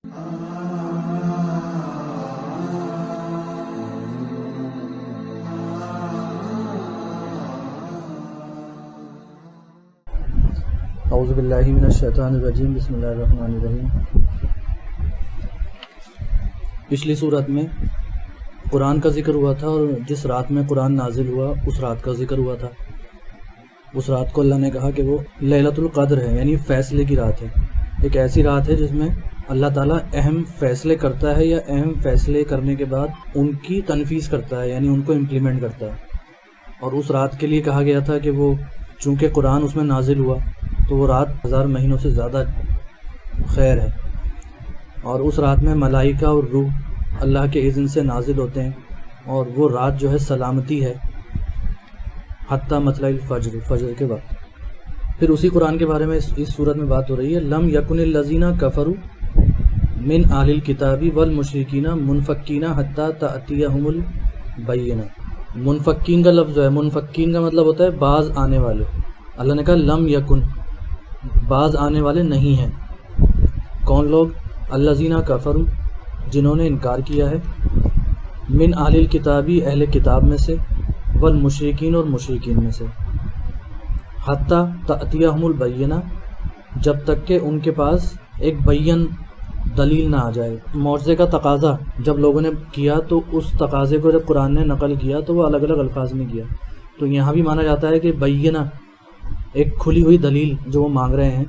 اعوذ باللہ من الشیطان الرجیم، بسم اللہ الرحمن الرحیم۔ پچھلی صورت میں قرآن کا ذکر ہوا تھا، اور جس رات میں قرآن نازل ہوا اس رات کا ذکر ہوا تھا۔ اس رات کو اللہ نے کہا کہ وہ لیلۃ القدر ہے، یعنی فیصلے کی رات ہے۔ ایک ایسی رات ہے جس میں اللہ تعالیٰ اہم فیصلے کرتا ہے، یا اہم فیصلے کرنے کے بعد ان کی تنفیذ کرتا ہے، یعنی ان کو امپلیمنٹ کرتا ہے۔ اور اس رات کے لیے کہا گیا تھا کہ وہ چونکہ قرآن اس میں نازل ہوا تو وہ رات 1000 مہینوں سے زیادہ خیر ہے، اور اس رات میں ملائکہ اور روح اللہ کے اذن سے نازل ہوتے ہیں، اور وہ رات جو ہے سلامتی ہے حتیٰ مطلع الفجر، فجر کے وقت۔ پھر اسی قرآن کے بارے میں اس صورت میں بات ہو رہی ہے، لم یکن الذین کفروا من اہل الکتاب والمشرکین منفکین حتیٰ تأتیہم البینہ۔ منفکین کا لفظ جو ہے، منفکین کا مطلب ہوتا ہے بعض آنے والے۔ اللہ نے کہا لم یکن، بعض آنے والے نہیں ہیں۔ کون لوگ؟ الذین کفروا، جنہوں نے انکار کیا ہے، من اہل الکتابی، اہل کتاب میں سے، والمشرکین، اور مشرکین میں سے، حتیٰ تأتیہم البینہ، جب تک کہ ان کے پاس ایک بین دلیل نہ آ جائے۔ معجزے کا تقاضا جب لوگوں نے کیا تو اس تقاضے کو جب قرآن نے نقل کیا تو وہ الگ الگ الفاظ میں کیا، تو یہاں بھی مانا جاتا ہے کہ بینہ، ایک کھلی ہوئی دلیل جو وہ مانگ رہے ہیں،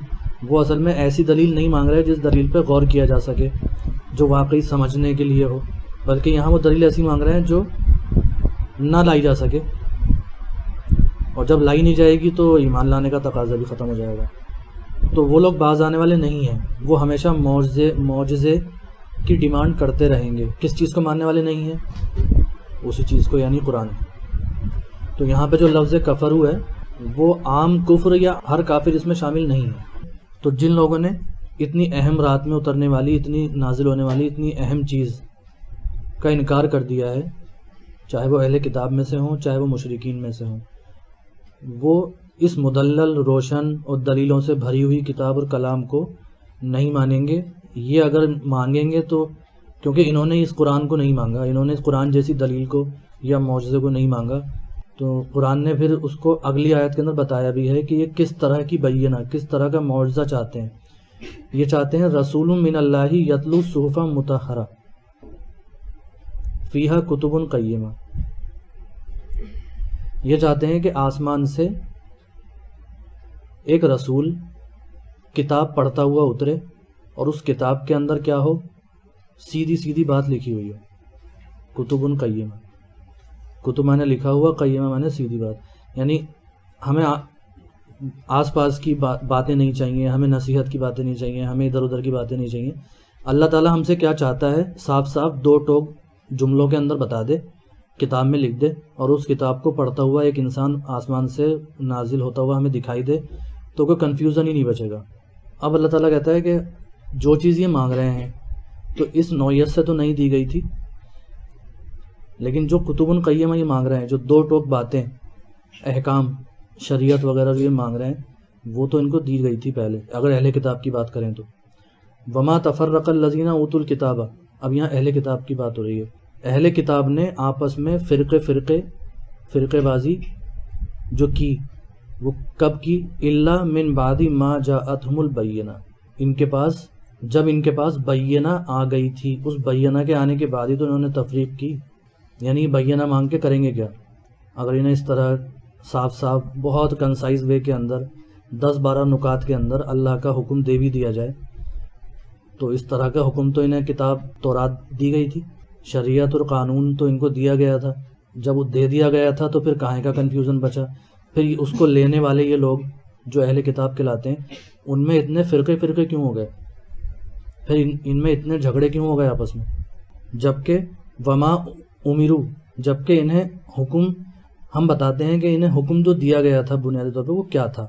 وہ اصل میں ایسی دلیل نہیں مانگ رہے جس دلیل پہ غور کیا جا سکے، جو واقعی سمجھنے کے لیے ہو، بلکہ یہاں وہ دلیل ایسی مانگ رہے ہیں جو نہ لائی جا سکے، اور جب لائی نہیں جائے گی تو ایمان لانے کا تقاضا بھی ختم ہو جائے گا۔ تو وہ لوگ باز آنے والے نہیں ہیں، وہ ہمیشہ معجزے کی ڈیمانڈ کرتے رہیں گے۔ کس چیز کو ماننے والے نہیں ہیں؟ اسی چیز کو، یعنی قرآن۔ تو یہاں پہ جو لفظ کفرو ہے وہ عام کفر یا ہر کافر اس میں شامل نہیں ہے۔ تو جن لوگوں نے اتنی اہم رات میں اترنے والی، اتنی نازل ہونے والی، اتنی اہم چیز کا انکار کر دیا ہے، چاہے وہ اہل کتاب میں سے ہوں، چاہے وہ مشرکین میں سے ہوں، وہ اس مدلل، روشن اور دلیلوں سے بھری ہوئی کتاب اور کلام کو نہیں مانیں گے۔ یہ اگر مانگیں گے تو، کیونکہ انہوں نے اس قرآن کو نہیں مانگا، انہوں نے اس قرآن جیسی دلیل کو یا معجزے کو نہیں مانگا، تو قرآن نے پھر اس کو اگلی آیت کے اندر بتایا بھی ہے کہ یہ کس طرح کی بینہ، کس طرح کا معجزہ چاہتے ہیں۔ یہ چاہتے ہیں رسول من اللہ یتلو صحفا مطہرہ فیہا کتب قیمہ، یہ چاہتے ہیں کہ آسمان سے ایک رسول کتاب پڑھتا ہوا اترے، اور اس کتاب کے اندر کیا ہو؟ سیدھی سیدھی بات لکھی ہوئی ہو۔ کتب قیمہ، کتب میں نے لکھا ہوا، قیمہ میں نے سیدھی بات، یعنی ہمیں آس پاس کی باتیں نہیں چاہیے، ہمیں نصیحت کی باتیں نہیں چاہیے، ہمیں ادھر ادھر کی باتیں نہیں چاہیے۔ اللہ تعالیٰ ہم سے کیا چاہتا ہے؟ صاف صاف دو ٹوک جملوں کے اندر بتا دے، کتاب میں لکھ دے، اور اس کتاب کو پڑھتا ہوا ایک انسان آسمان سے نازل ہوتا ہوا ہمیں دکھائی دے، تو کوئی کنفیوژن ہی نہیں بچے گا۔ اب اللہ تعالیٰ کہتا ہے کہ جو چیز یہ مانگ رہے ہیں تو اس نوعیت سے تو نہیں دی گئی تھی، لیکن جو کتب قیمہ یہ مانگ رہے ہیں، جو دو ٹوک باتیں، احکام، شریعت وغیرہ جو یہ مانگ رہے ہیں، وہ تو ان کو دی گئی تھی پہلے، اگر اہل کتاب کی بات کریں تو۔ وما تفرق الذین اوتوا الکتاب، اب یہاں اہل کتاب کی بات ہو رہی ہے۔ اہل کتاب نے آپس میں فرقے بازی جو کی، وہ کب کی؟ الا من بعد ما جاءتہم البینہ، ان کے پاس، جب ان کے پاس بینہ آ گئی تھی، اس بینہ کے آنے کے بعد ہی تو انہوں نے تفریق کی۔ یعنی بینہ مانگ کے کریں گے کیا؟ اگر انہیں اس طرح صاف صاف بہت کنسائز وے کے اندر 10-12 نکات کے اندر اللہ کا حکم دے بھی دیا جائے، تو اس طرح کا حکم تو انہیں کتاب تورات دی گئی تھی، شریعت اور قانون تو ان کو دیا گیا تھا۔ جب وہ دے دیا گیا تھا تو پھر کہاں کا کنفیوژن بچا؟ پھر اس کو لینے والے یہ لوگ جو اہل کتاب کہلاتے ہیں، ان میں اتنے فرقے کیوں ہو گئے؟ پھر ان میں اتنے جھگڑے کیوں ہو گئے آپس میں؟ جبکہ وما امرو، جبکہ انہیں حکم، ہم بتاتے ہیں کہ انہیں حکم جو دیا گیا تھا بنیادی طور پہ وہ کیا تھا؟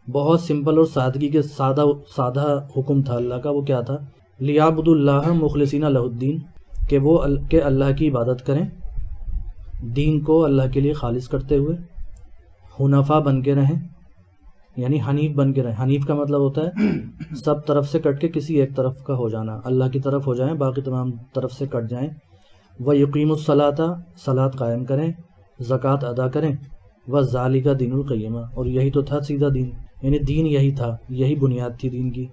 بہت سمپل اور سادگی کے سادہ حکم تھا اللہ کا۔ وہ کیا تھا؟ لیعبدوا اللہ مخلصین لہ الدین، کہ اللہ کی عبادت کریں، دین کو اللہ کے لیے خالص کرتے ہوئے، حنفاء بن کے رہیں، یعنی حنیف بن کے رہیں. حنیف کا مطلب ہوتا ہے سب طرف سے کٹ کے کسی ایک طرف کا ہو جانا, اللہ کی طرف ہو جائیں, باقی تمام طرف سے کٹ جائیں. وَيُقِيمُ الصَّلَاةَ, صلاۃ قائم کریں, زکوٰۃ ادا کریں. وَذَلِكَ دِينُ الْقَيِّمَةِ, اور یہی تو تھا سیدھا دین, یعنی دین یہی تھا, یہی بنیاد تھی دین کی.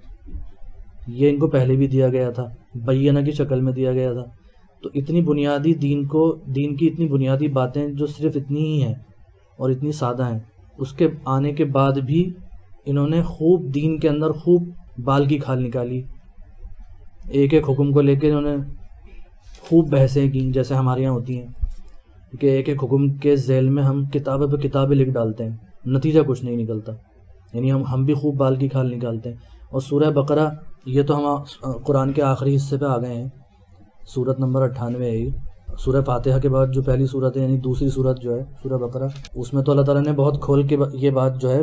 یہ ان کو پہلے بھی دیا گیا تھا, بینہ کی شکل میں دیا گیا تھا. تو اتنی بنیادی دین کی اتنی بنیادی باتیں جو صرف اتنی ہی ہیں اور اتنی سادہ ہیں, اس کے آنے کے بعد بھی انہوں نے خوب دین کے اندر خوب بال کی کھال نکالی. ایک ایک حکم کو لے کے انہوں نے خوب بحثیں کی, جیسے ہمارے یہاں ہوتی ہیں کہ ایک ایک حکم کے ذیل میں ہم کتابیں پہ کتابیں لکھ ڈالتے ہیں, نتیجہ کچھ نہیں نکلتا. یعنی ہم بھی خوب بال کی کھال نکالتے ہیں. اور سورہ بقرہ, یہ تو ہم قرآن کے آخری حصے پہ آ گئے ہیں, سورت نمبر 98 ہے یہ. سورہ فاتحہ کے بعد جو پہلی سورت ہے, یعنی دوسری سورت جو ہے سورہ بقرہ, اس میں تو اللہ تعالیٰ نے بہت کھول کے یہ بات جو ہے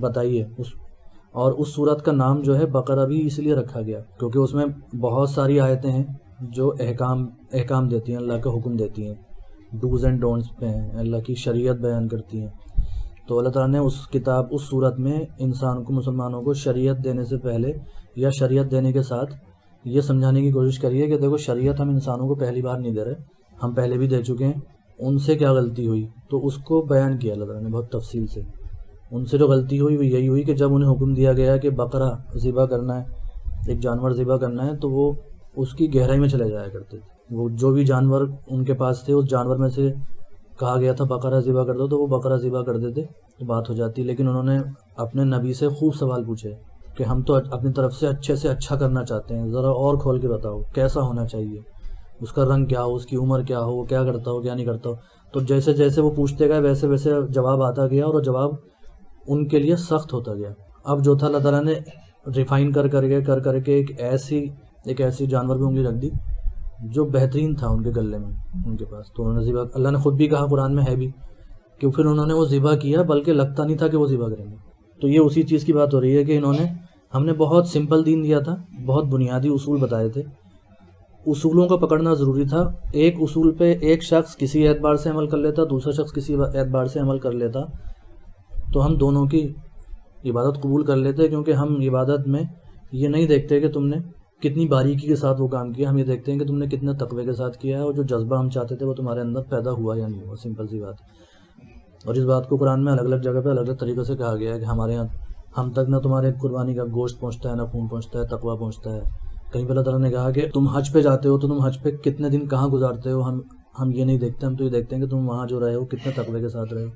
بتائی ہے. اور اس سورت کا نام جو ہے بقرہ بھی اس لیے رکھا گیا کیونکہ اس میں بہت ساری آیتیں ہیں جو احکام دیتی ہیں, اللہ کا حکم دیتی ہیں, ڈوز اینڈ ڈونٹس پہ ہیں, اللہ کی شریعت بیان کرتی ہیں. تو اللہ تعالیٰ نے اس صورت میں انسان کو, مسلمانوں کو شریعت دینے سے پہلے یا شریعت دینے کے ساتھ یہ سمجھانے کی کوشش کری ہے کہ دیکھو شریعت ہم انسانوں کو پہلی بار نہیں دے رہے, ہم پہلے بھی دے چکے ہیں. ان سے کیا غلطی ہوئی تو اس کو بیان کیا اللہ تعالیٰ نے بہت تفصیل سے. ان سے جو غلطی ہوئی وہ یہی ہوئی کہ جب انہیں حکم دیا گیا کہ بقرہ ذبح کرنا ہے, ایک جانور ذبح کرنا ہے, تو وہ اس کی گہرائی میں چلے جایا کرتے تھے. وہ جو بھی جانور ان کے پاس تھے, اس جانور میں سے کہا گیا تھا بقرہ ذبح کر دو تو وہ بقرہ ذبح کر دیتے تو بات ہو جاتی. لیکن انہوں نے اپنے نبی سے خوب سوال پوچھے کہ ہم تو اپنی طرف سے اچھے سے اچھا کرنا چاہتے ہیں, ذرا اور کھول کے بتاؤ کیسا ہونا چاہیے, اس کا رنگ کیا ہو, اس کی عمر کیا ہو, وہ کیا کرتا ہو کیا نہیں کرتا ہو. تو جیسے جیسے وہ پوچھتے گئے ویسے ویسے جواب آتا گیا, اور جواب ان کے لیے سخت ہوتا گیا. اب جو تھا اللہ تعالیٰ نے ریفائن کر کے ایک ایسی جانور پہ انگلی رکھ دی جو بہترین تھا ان کے گلے میں ان کے پاس. تو انہوں نے ذبح, اللہ نے خود بھی کہا قرآن میں ہے بھی کہ پھر انہوں نے وہ ذبح کیا, بلکہ لگتا نہیں تھا کہ وہ ذبح کریں گے. تو یہ اسی چیز کی بات ہو رہی ہے کہ ہم نے بہت سمپل دین دیا تھا, بہت بنیادی اصول بتائے تھے. اصولوں کو پکڑنا ضروری تھا. ایک اصول پہ ایک شخص کسی اعتبار سے عمل کر لیتا, دوسرا شخص کسی اعتبار سے عمل کر لیتا, تو ہم دونوں کی عبادت قبول کر لیتے. کیونکہ ہم عبادت میں یہ نہیں دیکھتے کہ تم نے کتنی باریکی کے ساتھ وہ کام کیا, ہم یہ دیکھتے ہیں کہ تم نے کتنے تقوی کے ساتھ کیا ہے, اور جو جذبہ ہم چاہتے تھے وہ تمہارے اندر پیدا ہوا یا نہیں ہوا. سمپل سی بات. اور اس بات کو قرآن میں الگ الگ جگہ پہ الگ الگ طریقے سے کہا گیا ہے کہ ہمارے یہاں ہم تک نہ تمہارے قربانی کا گوشت پہنچتا ہے, نہ خون پہنچتا ہے, تقویٰ پہنچتا ہے. کہیں پہ اللہ تعالیٰ نے کہا کہ تم حج پہ جاتے ہو تو تم حج پہ کتنے دن کہاں گزارتے ہو, ہم یہ نہیں دیکھتے, ہم تو یہ دیکھتے ہیں کہ تم وہاں جو رہے ہو کتنے تقوی کے ساتھ رہے ہو.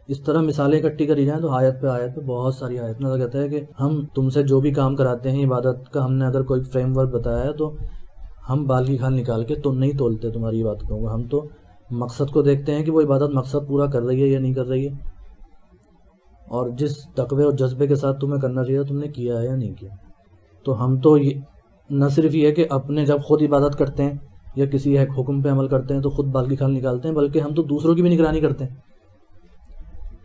اس طرح مثالیں اکٹھی کری جائیں تو آیت پہ بہت ساری آیت میں کہتا ہے کہ ہم تم سے جو بھی کام کراتے ہیں عبادت کا, ہم نے اگر کوئی فریم ورک بتایا ہے تو ہم بال کی کھال نکال کے تو نہیں تولتے تمہاری عبادتوں کو. ہم تو مقصد کو دیکھتے ہیں کہ وہ عبادت مقصد پورا کر رہی ہے یا نہیں کر رہی ہے, اور جس تقوی اور جذبے کے ساتھ تمہیں کرنا چاہیے تم نے کیا ہے یا نہیں کیا. تو ہم تو نہ صرف یہ کہ اپنے جب خود عبادت کرتے ہیں یا کسی ایک حکم پہ عمل کرتے ہیں تو خود بال کی کھال نکالتے ہیں, بلکہ ہم تو دوسروں کی بھی نگرانی کرتے ہیں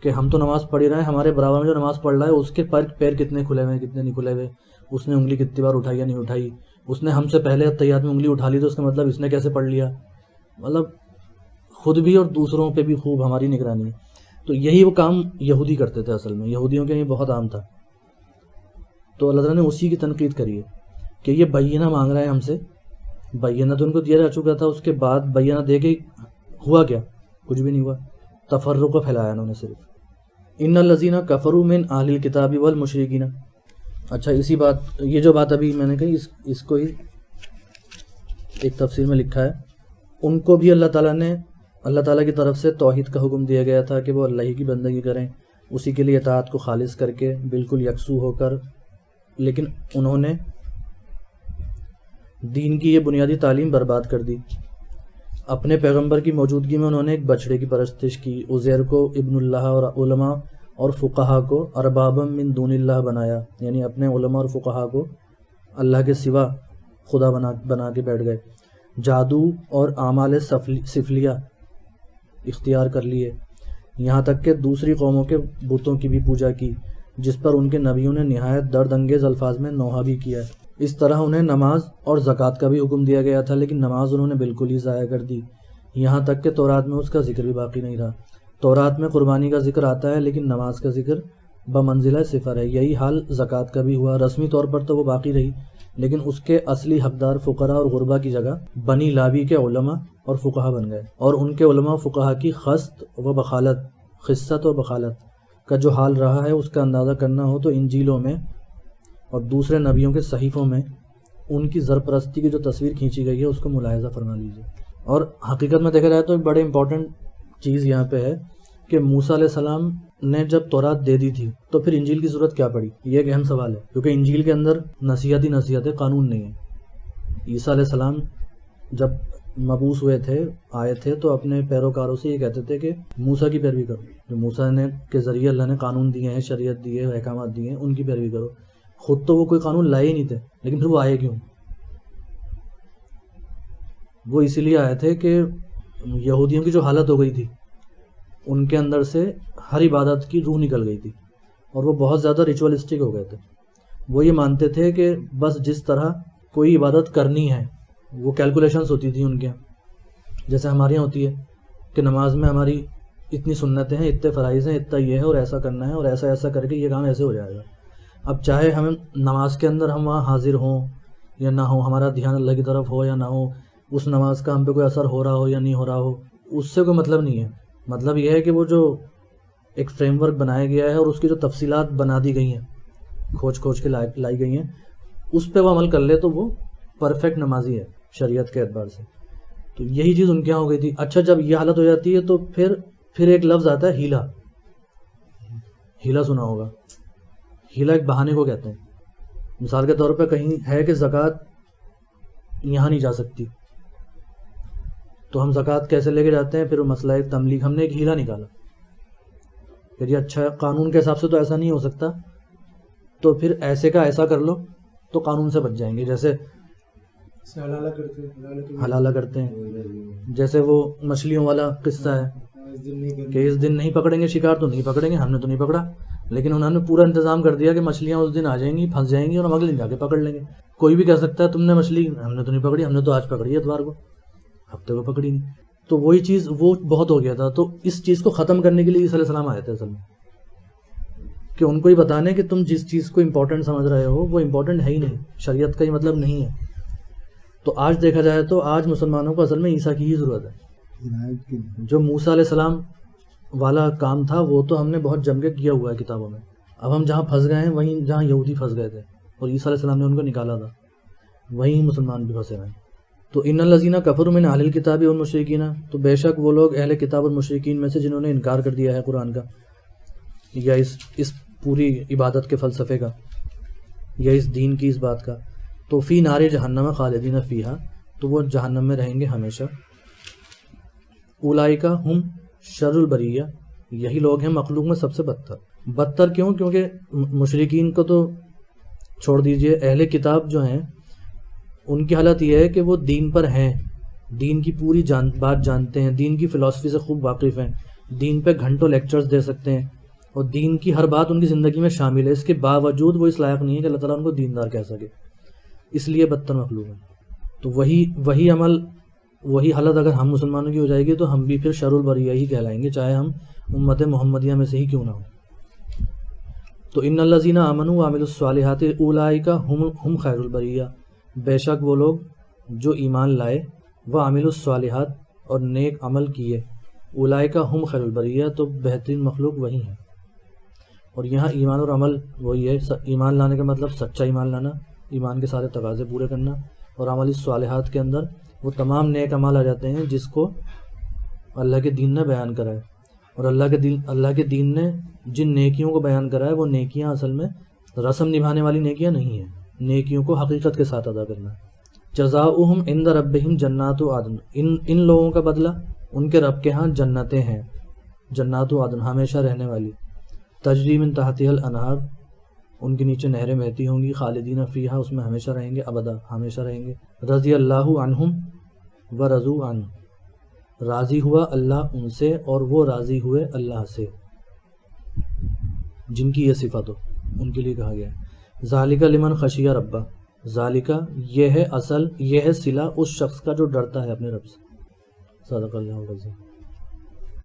کہ ہم تو نماز پڑھ ہی رہے ہیں, ہمارے برابر میں جو نماز پڑھ رہا ہے اس کے پیر کتنے کھلے ہوئے ہیں کتنے نہیں کھلے ہوئے, اس نے انگلی کتنی بار اٹھائی یا نہیں اٹھائی, اس نے ہم سے پہلے اتحیات میں انگلی اٹھا لی تو اس کا مطلب اس نے کیسے پڑھ لیا. مطلب خود بھی اور دوسروں پہ بھی خوب ہماری نگرانی ہے. تو یہی وہ کام یہودی کرتے تھے, اصل میں یہودیوں کے یہ بہت عام تھا. تو اللہ تعالیٰ نے اسی کی تنقید کری ہے کہ یہ بینہ مانگ رہا ہے ہم سے. بینہ تو ان کو دیا جا چکا تھا, اس کے بعد بینہ دے کے ہوا کیا, کچھ بھی نہیں ہوا, تفرق کو پھیلایا انہوں نے صرف. ان الذین کفروا من اہل الکتاب والمشرکین. اچھا اسی بات, یہ جو بات ابھی میں نے کہی اس کو ہی ایک تفسیر میں لکھا ہے, ان کو بھی اللہ تعالیٰ کی طرف سے توحید کا حکم دیا گیا تھا کہ وہ اللہ ہی کی بندگی کریں, اسی کے لیے اطاعت کو خالص کر کے بالکل یکسو ہو کر. لیکن انہوں نے دین کی یہ بنیادی تعلیم برباد کر دی. اپنے پیغمبر کی موجودگی میں انہوں نے ایک بچڑے کی پرستش کی, عزیر کو ابن اللہ اور علماء اور فقہا کو اربابا من دون اللہ بنایا, یعنی اپنے علماء اور فقہا کو اللہ کے سوا خدا بنا کے بیٹھ گئے. جادو اور اعمال سفلیہ اختیار کر لیے, یہاں تک کہ دوسری قوموں کے بتوں کی بھی پوجا کی, جس پر ان کے نبیوں نے نہایت درد انگیز الفاظ میں نوحہ بھی کیا ہے. اس طرح انہیں نماز اور زکوٰۃ کا بھی حکم دیا گیا تھا, لیکن نماز انہوں نے بالکل ہی ضائع کر دی, یہاں تک کہ تورات میں اس کا ذکر بھی باقی نہیں رہا. تورات میں قربانی کا ذکر آتا ہے لیکن نماز کا ذکر بمنزلہ صفر ہے۔ یہی حال زکوٰۃ کا بھی ہوا، رسمی طور پر تو وہ باقی رہی، لیکن اس کے اصلی حقدار فقراء اور غربا کی جگہ بنی لاوی کے علماء اور فقہا بن گئے، اور ان کے علماء فقہا کی خست و بخالت کا جو حال رہا ہے اس کا اندازہ کرنا ہو تو انجیلوں میں اور دوسرے نبیوں کے صحیفوں میں ان کی زرپرستی کی جو تصویر کھینچی گئی ہے اس کو ملاحظہ فرما لیجیے۔ اور حقیقت میں دیکھا جائے تو ایک بڑے امپورٹنٹ چیز یہاں پہ ہے کہ موسیٰ علیہ السلام نے جب تورات دے دی تھی تو پھر انجیل کی ضرورت کیا پڑی؟ یہ ایک اہم سوال ہے، کیونکہ انجیل کے اندر نصیحت ہے، قانون نہیں ہے۔ عیسیٰ علیہ السلام جب مبعوث ہوئے تھے، آئے تھے، تو اپنے پیروکاروں سے یہ کہتے تھے کہ موسیٰ کی پیروی کرو، جو موسیٰ نے کے ذریعے اللہ نے قانون دیے ہیں، شریعت دی ہے، احکامات دیے ہیں، ان کی پیروی کرو۔ خود تو وہ کوئی قانون لائے ہی نہیں تھے، لیکن پھر وہ آئے کیوں؟ وہ اسی لیے آئے تھے کہ یہودیوں کی جو حالت ہو گئی تھی، ان کے اندر سے ہر عبادت کی روح نکل گئی تھی، اور وہ بہت زیادہ ریچولسٹک ہو گئے تھے۔ وہ یہ مانتے تھے کہ بس جس طرح کوئی عبادت کرنی ہے، وہ کیلکولیشنز ہوتی تھیں ان کے یہاں، جیسے ہمارے یہاں ہوتی ہے کہ نماز میں ہماری اتنی سنتیں ہیں، اتنے فرائض ہیں، اتنا یہ ہے، اور ایسا کرنا ہے، اور ایسا ایسا کر کے یہ کام ایسے ہو جائے گا۔ اب چاہے ہم نماز کے اندر ہم وہاں حاضر ہوں یا نہ ہوں، ہمارا دھیان اللہ کی طرف ہو یا نہ ہو، اس نماز کا ہم پہ کوئی اثر ہو رہا ہو یا نہیں ہو رہا ہو، اس سے کوئی مطلب نہیں ہے۔ مطلب یہ ہے کہ وہ جو ایک فریم ورک بنایا گیا ہے اور اس کی جو تفصیلات بنا دی گئی ہیں، کھوج کے لائی گئی ہیں، اس پہ وہ عمل کر لے تو وہ پرفیکٹ نمازی ہے شریعت کے اعتبار سے۔ تو یہی چیز ان کے یہاں ہو گئی تھی۔ اچھا، جب یہ حالت ہو جاتی ہے تو پھر ایک لفظ آتا ہے ہیلا۔ ہیلا سنا ہوگا، ہیلا ایک بہانے کو کہتے ہیں۔ مثال کے طور پہ کہیں ہے کہ زکوٰۃ یہاں نہیں جا سکتی، تو ہم زکوٰۃ کیسے لے کے جاتے ہیں؟ پھر وہ مسئلہ ایک تملیغ، ہم نے ایک ہیلا نکالا کہ یہ اچھا قانون کے حساب سے تو ایسا نہیں ہو سکتا، تو پھر ایسے کا ایسا کر لو تو قانون سے بچ جائیں گے۔ جیسے حلالہ کرتے ہیں، جیسے وہ مچھلیوں والا قصہ ہے کہ اس دن نہیں پکڑیں گے شکار تو نہیں پکڑیں گے، ہم نے تو نہیں پکڑا، لیکن انہوں نے پورا انتظام کر دیا کہ مچھلیاں اس دن آ جائیں گی، پھنس جائیں گی، اور ہم اگلے دن جا کے پکڑ لیں گے۔ کوئی بھی کہہ سکتا ہے تم نے مچھلی، ہم نے تو نہیں پکڑی، ہم نے تو آج پکڑی ہے اتوار کو، ہفتے کو پکڑی نہیں۔ تو وہی چیز وہ بہت ہو گیا تھا۔ تو اس چیز کو ختم کرنے کے لیے عیسیٰ علیہ السلام آئے تھے اصل میں، کہ ان کو یہ بتانے کہ تم جس چیز کو امپورٹنٹ سمجھ رہے ہو وہ امپورٹنٹ ہے ہی نہیں، شریعت کا ہی مطلب نہیں ہے۔ تو آج دیکھا جائے تو آج مسلمانوں کو اصل میں عیسیٰ کی ہی ضرورت ہے۔ جو موسیٰ علیہ السلام والا کام تھا وہ تو ہم نے بہت جم کے کیا ہوا ہے کتابوں میں۔ اب ہم جہاں پھنس گئے ہیں وہیں جہاں یہودی پھنس گئے تھے اور عیسیٰ علیہ السلام نے ان کو نکالا تھا، وہیں مسلمان بھی پھنسے ہوئے ہیں۔ تو ان الذین کفروا من اہل الکتاب والمشرکین، تو بے شک وہ لوگ اہل کتاب اور مشرکین میں سے جنہوں نے انکار کر دیا ہے قرآن کا، یا اس پوری عبادت کے فلسفے کا، یا اس دین کی اس بات کا، تو فی نار جہنم خالدین فیہا، تو وہ جہنم میں رہیں گے ہمیشہ۔ اولئک ہم شر البریہ، یہی لوگ ہیں مخلوق میں سب سے بدتر کیوں؟ کیونکہ مشرکین کو تو چھوڑ دیجئے، اہل کتاب جو ہیں ان کی حالت یہ ہے کہ وہ دین پر ہیں، دین کی پوری بات جانتے ہیں، دین کی فلسفی سے خوب واقف ہیں، دین پہ گھنٹوں لیکچرز دے سکتے ہیں، اور دین کی ہر بات ان کی زندگی میں شامل ہے۔ اس کے باوجود وہ اس لائق نہیں ہے کہ اللہ تعالیٰ ان کو دیندار کہہ سکے، اس لیے بدتر مخلوق ہے۔ تو وہی عمل، وہی حالت اگر ہم مسلمانوں کی ہو جائے گی تو ہم بھی پھر شر البریہ ہی کہلائیں گے، چاہے ہم امت محمدیہ میں سے ہی کیوں نہ ہو۔ تو ان الذین آمنوا وعملوا الصالحات اولئک ہم خیر البریہ، بے شک وہ لوگ جو ایمان لائے، وعملوا الصالحات، اور نیک عمل کیے، اولئک ہم خیر البریہ، تو بہترین مخلوق وہی ہیں۔ اور یہاں ایمان اور عمل وہی ہے، ایمان لانے کا مطلب سچا ایمان لانا، ایمان کے سارے تقاضے پورے کرنا، اور عمل الصالحات کے اندر وہ تمام نیک اعمال آ جاتے ہیں جس کو اللہ کے دین نے بیان کرا ہے۔ اور اللہ کے دین نے جن نیکیوں کو بیان کرا ہے وہ نیکیاں اصل میں رسم نبھانے والی نیکیاں نہیں ہیں، نیکیوں کو حقیقت کے ساتھ ادا کرنا۔ جزاؤہم عند ربہم جنات عدن، ان لوگوں کا بدلہ ان کے رب کے ہاں جنتیں ہیں، جنات عدن ہمیشہ رہنے والی، تجری من تحتها الانہار، ان کے نیچے نہریں بہتی ہوں گی، خالدین فیہا، اس میں ہمیشہ رہیں گے، ابدا ہمیشہ رہیں گے۔ رضی اللہ عنہم ورضوا عنہ، راضی ہوا اللہ ان سے اور وہ راضی ہوئے اللہ سے، جن کی یہ صفت ہو ان کے لیے کہا گیا ہے۔ ذالک لمن خشی ربہ، ذالک یہ ہے اصل، یہ ہے صلہ اس شخص کا جو ڈرتا ہے اپنے رب سے۔ صدق اللہ العظیم۔